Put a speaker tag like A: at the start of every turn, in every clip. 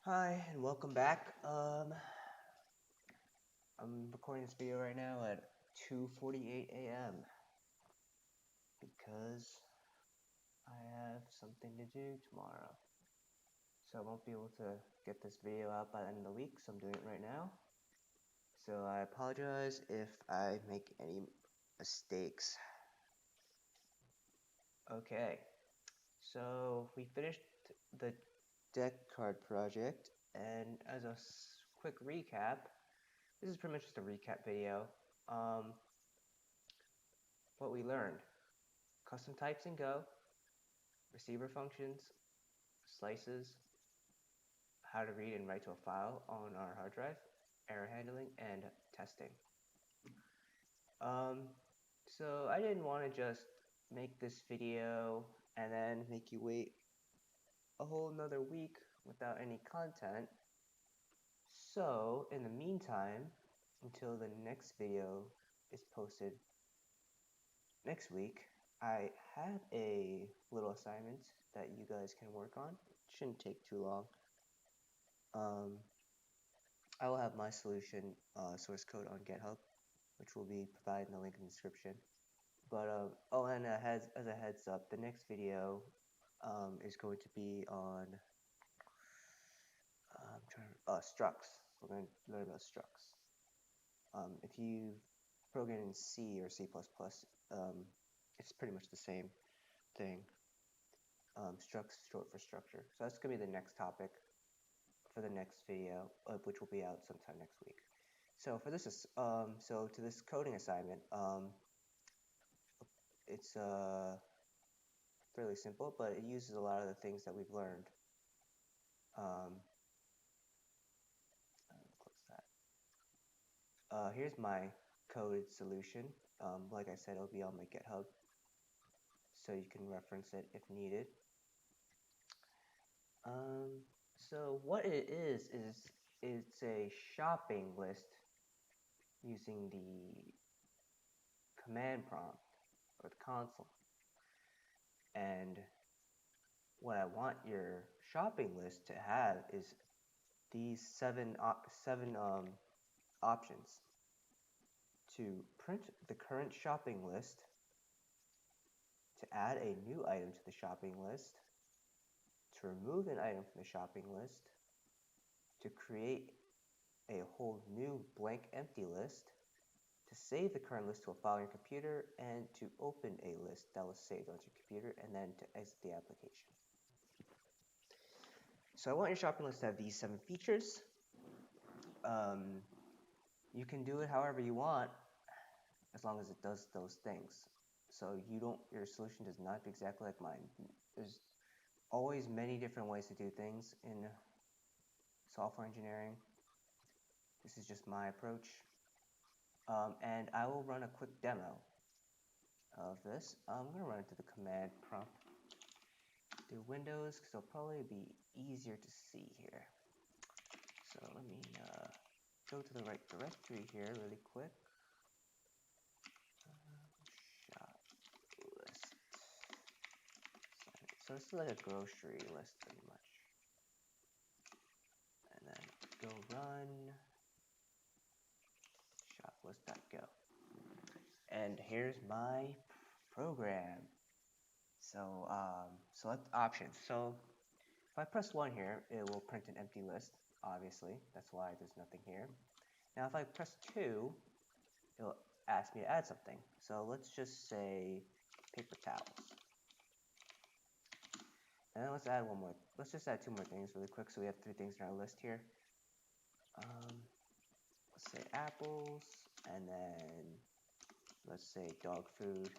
A: Hi and welcome back. I'm recording this video right now at 2:48 a.m. because I have something to do tomorrow. So I won't be able to get this video out by the end of the week, so I'm doing it right now. So I apologize if I make any mistakes. Okay, so we finished the deck card project, and as a quick recap, this is pretty much just a recap video. What we learned: custom types in Go, receiver functions, slices, how to read and write to a file on our hard drive, error handling, and testing. Um, so I didn't want to just make this video and then make you wait a whole another week without any content. So in the meantime, until the next video is posted next week, I have a little assignment that you guys can work on. It shouldn't take too long. I will have my solution source code on GitHub, which will be provided in the link in the description. But oh, and as a heads up, the next video is going to be on structs. We're going to learn about structs. If you program in C or C++, it's pretty much the same thing. Structs short for structure. So that's going to be the next topic for the next video, which will be out sometime next week. So for this, so to this coding assignment, it's fairly simple, but it uses a lot of the things that we've learned. Close that. Here's my coded solution. Like I said, it'll be on my GitHub, so you can reference it if needed. So what it is it's a shopping list using the command prompt or the console. And what I want your shopping list to have is these seven options: to print the current shopping list, to add a new item to the shopping list, to remove an item from the shopping list, to create a whole new blank empty list, to save the current list to a file on your computer, and to open a list that was saved onto your computer, and then to exit the application. So I want your shopping list to have these 7 features. You can do it however you want, as long as it does those things. So your solution does not be exactly like mine. There's always many different ways to do things in software engineering. This is just my approach. And I will run a quick demo of this. I'm going to run it to the command prompt through Windows, because it'll probably be easier to see here. So let me go to the right directory here really quick. Shop list. So this is like a grocery list pretty much. And then go run shoplist.go. And here's my program. So select options. So if I press 1 here, it will print an empty list, obviously. That's why there's nothing here. Now if I press 2, it'll ask me to add something. So let's just say paper towels. And then let's add one more. Let's just add 2 more things really quick, so we have 3 things in our list here. Let's say apples, and then let's say dog food.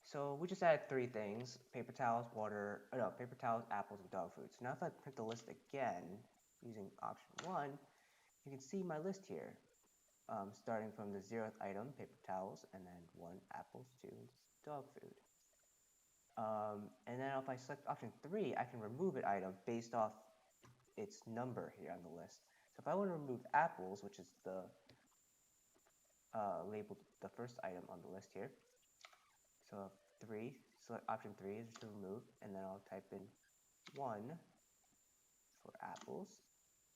A: So we just added 3 things: paper towels, paper towels, apples, and dog food. So now if I print the list again using option 1, you can see my list here, starting from the 0th item, paper towels, and then 1 apples, 2 dog food. And then if I select option 3, I can remove an item based off its number here on the list. So if I want to remove apples, which is the labeled the first item on the list here, so 3, select option 3 is to remove, and then I'll type in 1, for apples.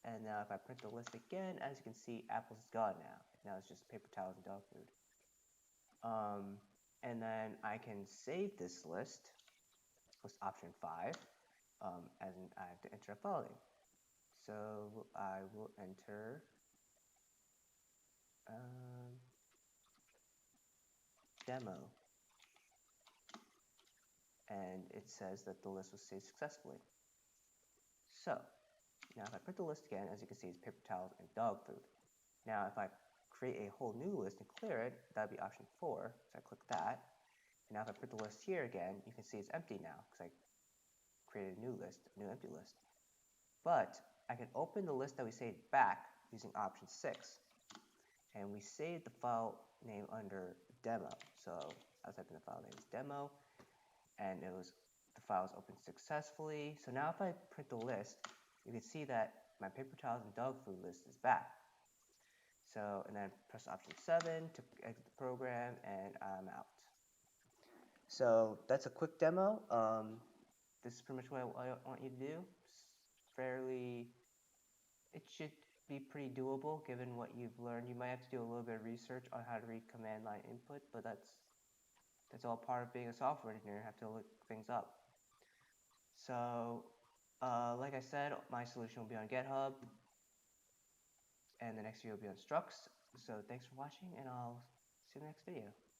A: And now if I print the list again, as you can see, apples is gone now. Now it's just paper towels and dog food. And then I can save this list with option 5, as in I have to enter a file name. So I will enter demo. And it says that the list was saved successfully. So now if I print the list again, as you can see, it's paper towels and dog food. Now if I create a whole new list and clear it, that would be option 4. So I click that. And now if I print the list here again, you can see it's empty now because I created a new list, a new empty list. But I can open the list that we saved back using option 6. And we saved the file name under demo. So I was typing the file name as demo, and the file was opened successfully. So now if I print the list, you can see that my paper towels and dog food list is back. So, and then press option 7 to exit the program, and I'm out. So that's a quick demo. This is pretty much what I want you to do. It should be pretty doable given what you've learned. You might have to do a little bit of research on how to read command line input, but that's all part of being a software engineer. You have to look things up. So, like I said, my solution will be on GitHub, and the next video will be on Structs. So thanks for watching, and I'll see you in the next video.